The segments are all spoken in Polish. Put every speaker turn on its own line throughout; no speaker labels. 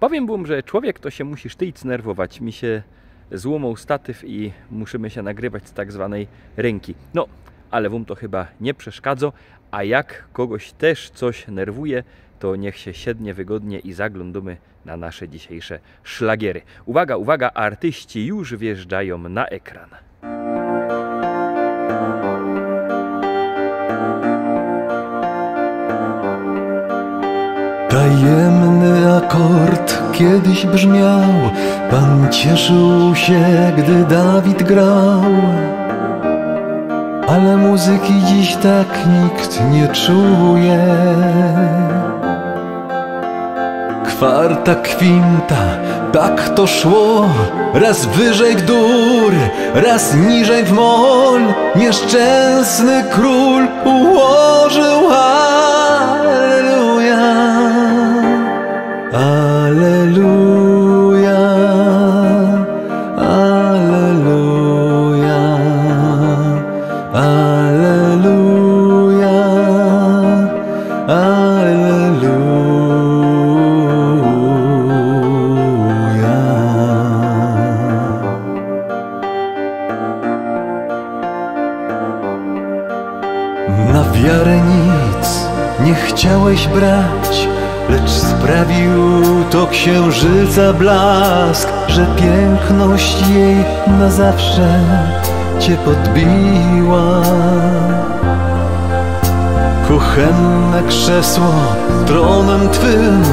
Powiem wam, że człowiek to się musi sztyjc nerwować. Mi się złomał statyw i musimy się nagrywać z tak zwanej ręki. No, ale wam to chyba nie przeszkadza, a jak kogoś też coś nerwuje, to niech się siednie wygodnie i zaglądamy na nasze dzisiejsze szlagiery. Uwaga, uwaga, artyści już wjeżdżają na ekran.
Tajemny akord kiedyś brzmiał, Pan cieszył się, gdy Dawid grał. Ale muzyki dziś tak nikt nie czuje. Kwarta, kwinta, tak to szło, raz wyżej w dur, raz niżej w mol. Nieszczęsny król ułożył Alleluja, Alleluja, Alleluja, Alleluja, Alleluja. Na wiarę nic nie chciałeś brać, lecz sprawił to księżyca blask, że piękność jej na zawsze cię podbiła. Kuchenne krzesło tronem twym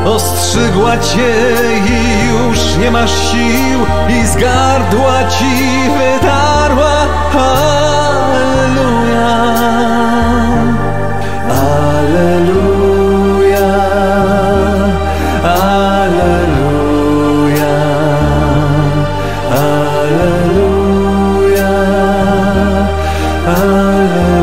ostrzygła cię i już nie masz sił i z gardła ci wytarła Alleluja, Alleluja, Alleluja, Alleluja, Alleluja.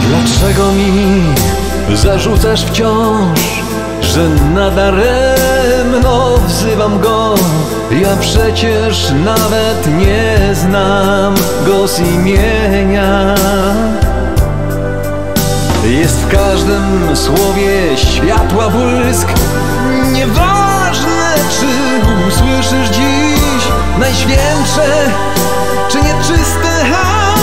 Dlaczego mi zarzucasz wciąż, że nadaremno wzywam Go? Ja przecież nawet nie znam Go z imienia. Jest w każdym słowie światła błysk. Nieważne, czy usłyszysz dziś najświętsze, czy nieczyste Alleluja.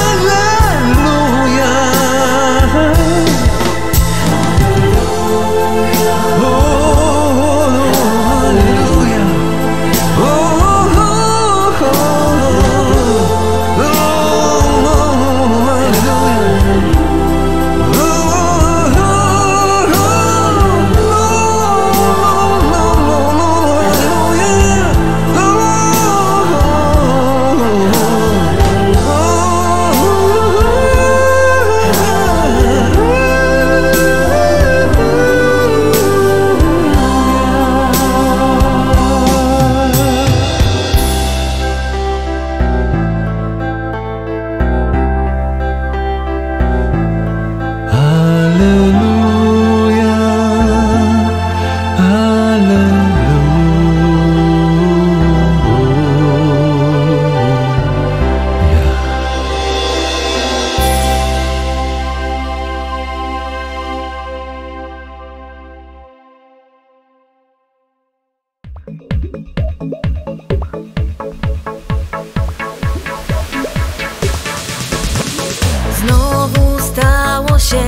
Znowu stało się,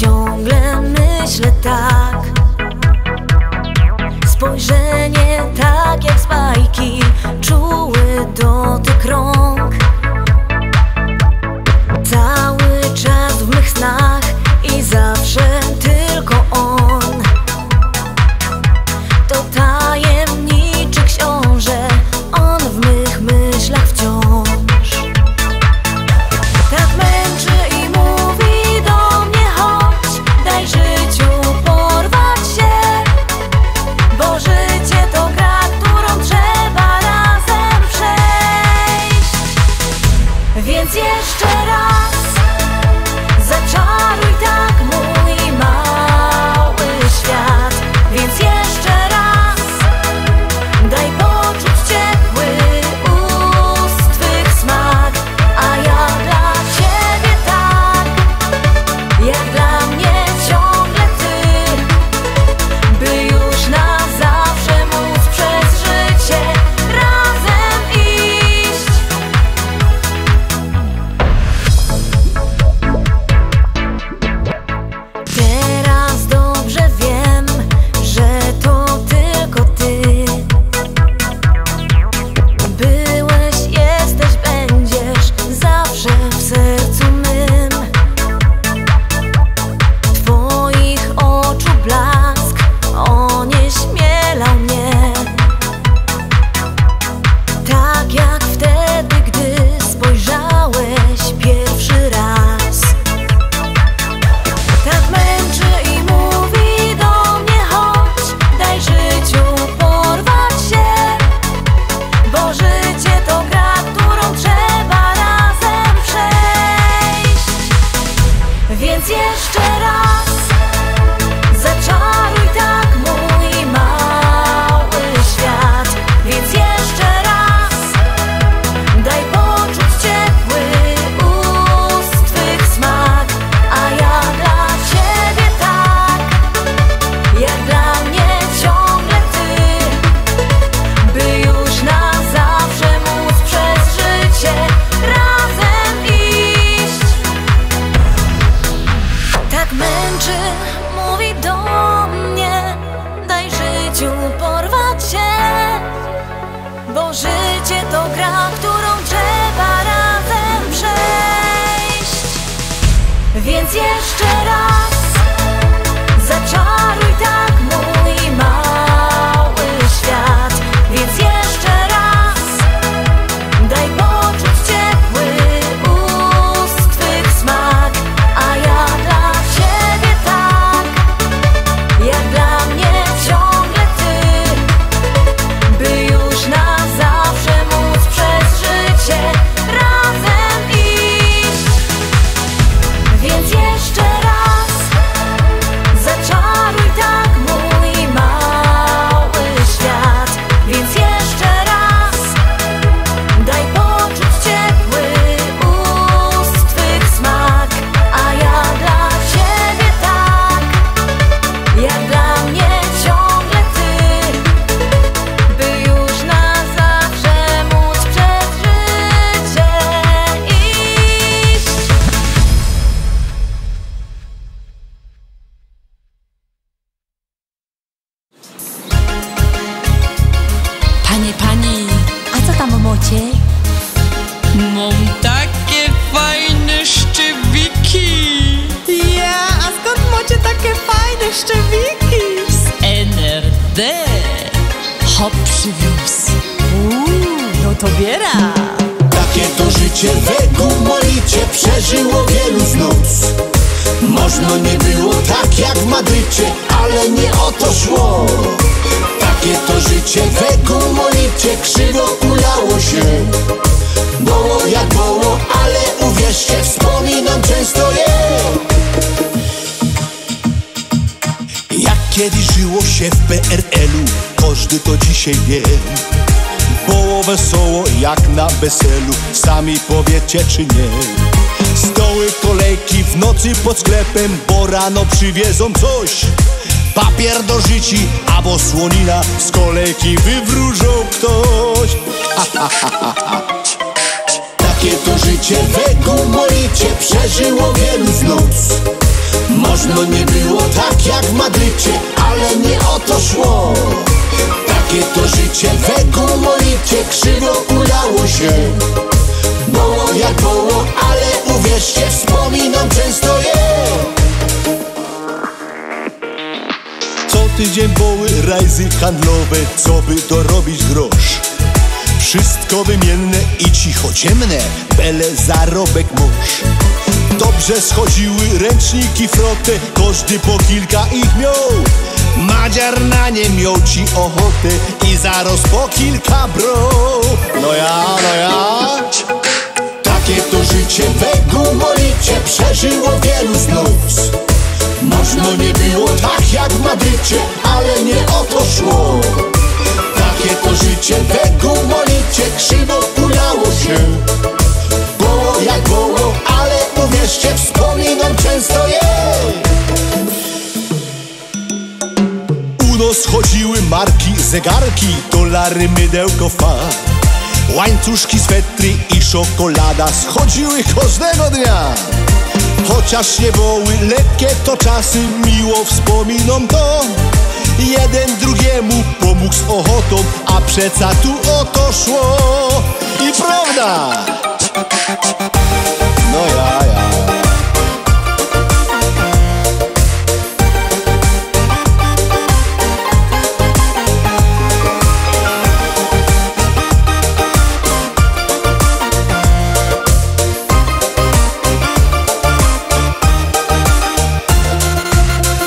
ciągle myślę tak. Spojrzenie tak jak z bajki, czuły dotyk rąk. Cały czas w mych snach i zawsze tylko on. To tajemniczy książę, on w mych myślach wciąż. Tak męczy i mówi do mnie: chodź, daj życiu porwać się, bo życie to gra, którą trzeba razem przejść. gra, którą trzeba razem przejść. Więc jeszcze raz zaczaruj tak mój mały świat. Więc jeszcze raz daj poczuć ciepły ust twych smak. A ja dla ciebie tak, jak dla mnie ciągle ty, by już na zawsze móc przez życie razem iść. Więc jeszcze raz zaczaruj tak mój mały świat. Więc jeszcze raz daj poczuć ciepły ust twych smak. A ja dla ciebie tak, jak dla mnie ciągle ty, by już na zawsze móc przez życie iść.
Pani,
A co tam mocie?
mam takie fajne szczewiki.
Ja, a skąd macie takie fajne szczewiki?
Z NRD. Hop przywiózł.
No to biera.
Takie to życie w Gumolicie przeżyło wielu znów. Można nie było tak jak w Madrycie, ale nie o to szło. Takie to życie w Gumolicie krzywo kulało się. Było jak było, ale uwierzcie, wspominam często je. Jak kiedyś żyło się w PRL-u, każdy to dzisiaj wie. Było wesoło jak na weselu, sami powiecie czy nie. Stoły, kolejki w nocy pod sklepem, bo rano przywiezą coś. Papier do życi, albo słonina, z kolejki wywróżą ktoś. Takie to życie w Gumolicie przeżyło wielu znów. Można nie było tak jak w Madrycie, ale nie o to szło. Takie to życie w Gumolicie krzywo kulało się. Było jak było, ale uwierzcie, wspominam często je. Co tydzień były rajzy handlowe, co by dorobić grosz. Wszystko wymienne i cicho ciemne, byle zarobek mąż. Dobrze schodziły ręczniki frotę, każdy po kilka ich miał. Madziar na nie miał ci ochotę i zaraz po kilka brał. No ja. Takie to życie w Gumolicie przeżyło wielu znów. Można nie było tak jak w Madrycie, ale nie o to szło. Takie to życie w Gumolicie krzywo kulało się. Było jak było, ale uwierzcie, wspominam często je. U nas chodziły marki, zegarki, dolary, mydełko, far. Łańcuszki, swetry i czekolada schodziły każdego dnia. Chociaż nie były lekkie to czasy, miło wspominom to. Jeden drugiemu pomógł z ochotą, a przeca tu o to szło. I prawda! No ja.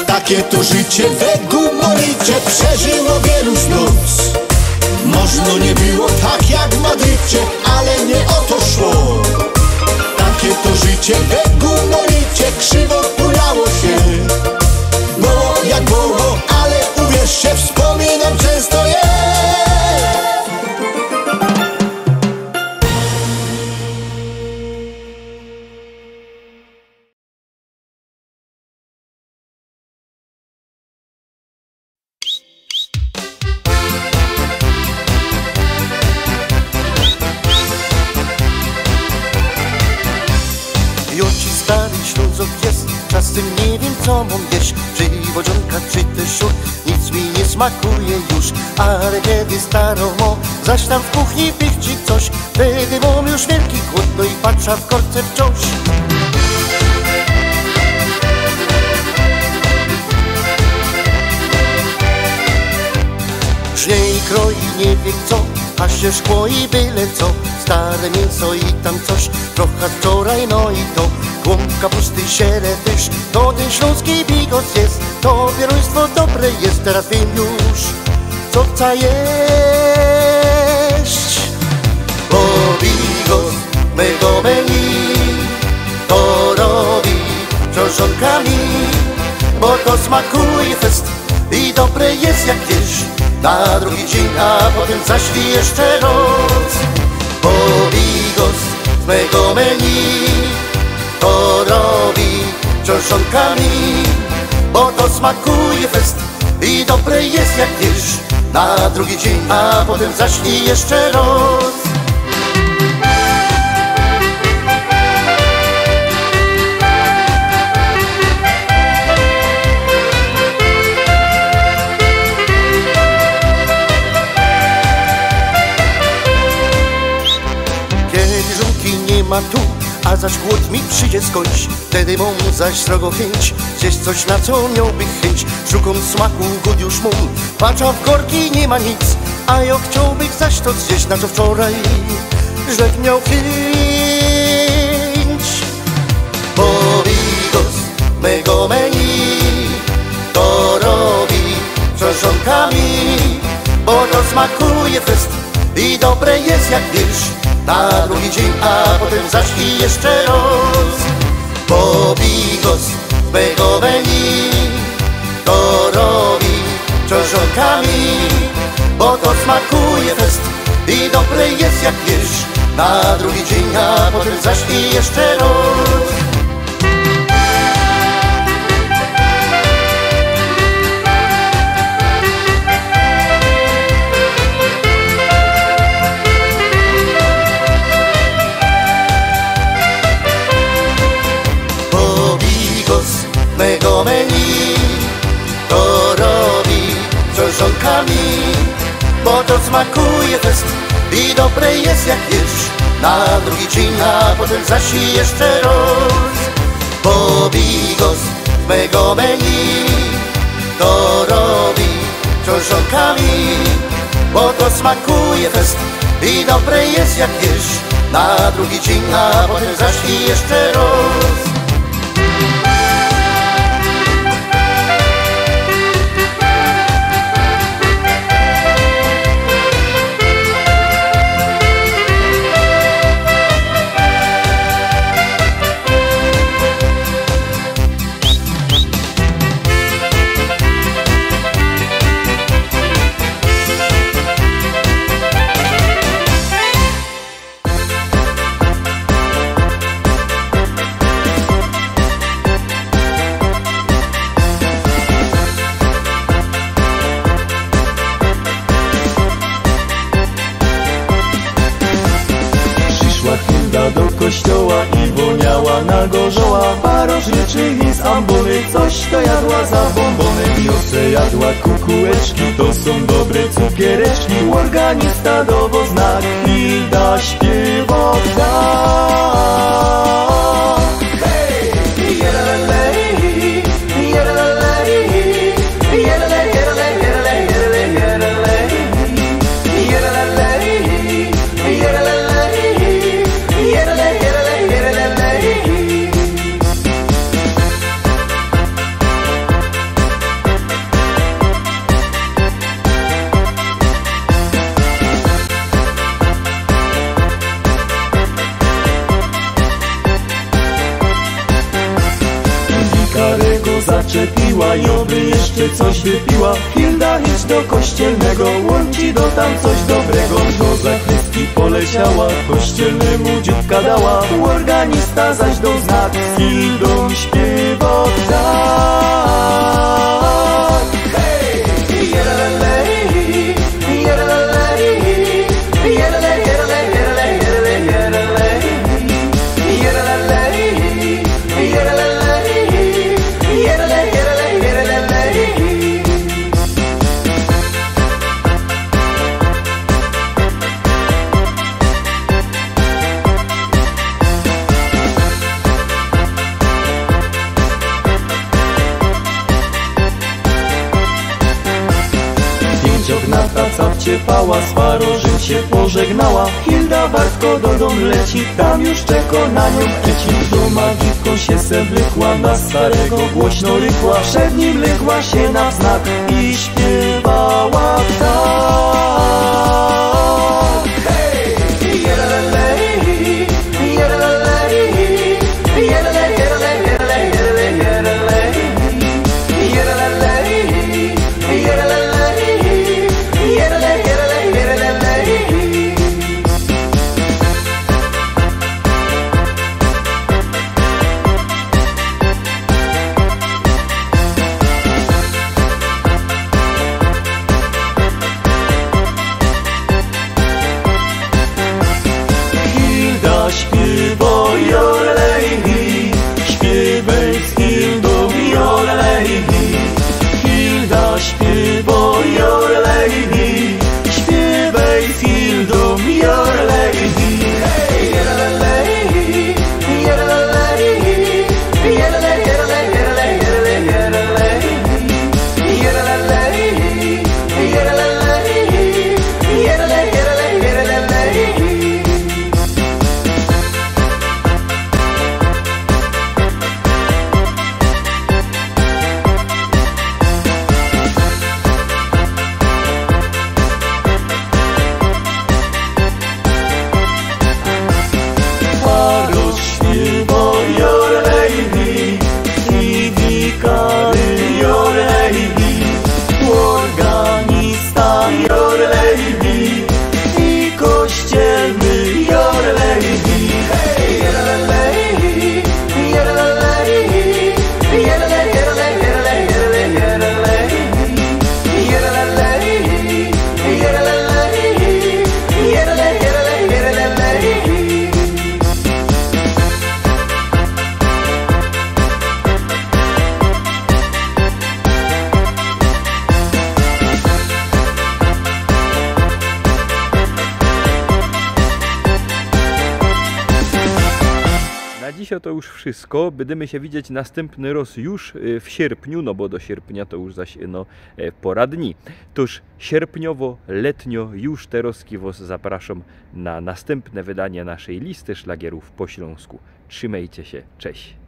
Takie to życie w Gumolicie przeżyło wielu znów. Można nie było tak jak w Madrycie, ale nie o to szło. Takie to życie w Gumolicie krzywo kulało się. Było jak było, ale uwierzcie, wspominam często je.
Stary Ślązok jest, czasem nie wiem co mam jeść. słodzonka czy też siód, nic mi nie smakuje już. Ale kiedy staromo zaś tam w kuchni pichci coś, wtedy mam już wielki głód, no i patrzę w korce wciąż. Żnie i kroi nie wie co, a się szkło i byle co. Stare mięso i tam coś, trochę wczoraj, no i to klump kapusty, sieretysz, to ten śląski bigos jest. To pieruństwo dobre jest, teraz wiem już, co chce jeść. Bo bigos mego menu to robi książonka mi, bo to smakuje fest i dobre jest jak jesz. Na drugi dzień, a potem zaśli jeszcze noc. Bo bigos z mego menu to robi książonkami, bo to smakuje fest i dobre jest jak jesz. Na drugi dzień, a potem zaśli jeszcze noc. Ma tu, a zaś głód mi przyjdzie skądś, wtedy mam zaś srogo chęć zjeść coś, na co miałbym chęć. Szukam smaku, głód już mam, patrza w korki nie ma nic, a ja chciałbym zaś to zjeść, na co wczoraj żech miał chęć. Bo bigos mego menu to robi książonkami, bo to smakuje fest i dobre jest jak wiesz. Na drugi dzień, a potem zaśli jeszcze roz. Bo bigos mego menu to robi książonkami, bo to smakuje fest i dobre jest jak wiesz. Na drugi dzień, a potem zaśli jeszcze roz. Mego menu to robi książonkami, bo to smakuje fest i dobre jest jak jesz. Na drugi dzień, a potem zaśli jeszcze roz. Bo bigos mego menu to robi książonkami, bo to smakuje fest i dobre jest jak jesz. Na drugi dzień, a potem zaśli jeszcze roz.
Do kościoła i woniała na gorzoła. Parożniczy i z ambony coś to jadła za bombony. Wiosce jadła kukułeczki, to są dobre cukiereczki. Organista dowo znak i da śpiewa tak. Hej! Jerelej, jerelej, jerelej, jerelej, jerelej, jerelej, jerelej, jerelej. Karego zaczepiła i oby jeszcze coś wypiła. Hilda, idź do kościelnego, łąci do tam coś dobrego. Do zachrystii poleciała, kościelnemu dzióbka dała. Organista zaś do znak z Hildą śpiewa tak. Hej! Jerelej, jerelej, jerelej, jerelej, jerelej, jerelej, jerelej, jerelej, jerelej. Renata capcie pała, z Farożym się pożegnała. Hilda Bartko do dom leci, tam już czeka na nią Eci. Do magitką się seblikła, na starego głośno rykła. Przed nim legła się na wznak i śpiewała tak. Śpiewa jorelejhi, śpiewaj z Hildą jorelejhi. Hilda śpiewa jorelejhi, śpiewaj z Hildą jorelejhi. Hej, jorelejhi, jorelejhi, jorelejhi, jorelejhi, jorelejhi, jorelejhi, jorelejhi, jorelejhi, jorelejhi, jorelejhi. Organista jorelejhi i kościelny jorelejhi. Hej, jorelejhi, jorelejhi, jorelejhi, jorelejhi, jorelejhi, jorelejhi, jorelejhi, jorelejhi, jorelejhi.
Na dzisiaj to już wszystko. Będziemy się widzieć następny raz już w sierpniu, no bo do sierpnia to już zaś pora dni. Toż sierpniowo, letnio już teraz was zapraszam na następne wydanie naszej listy szlagierów po śląsku. Trzymajcie się, cześć!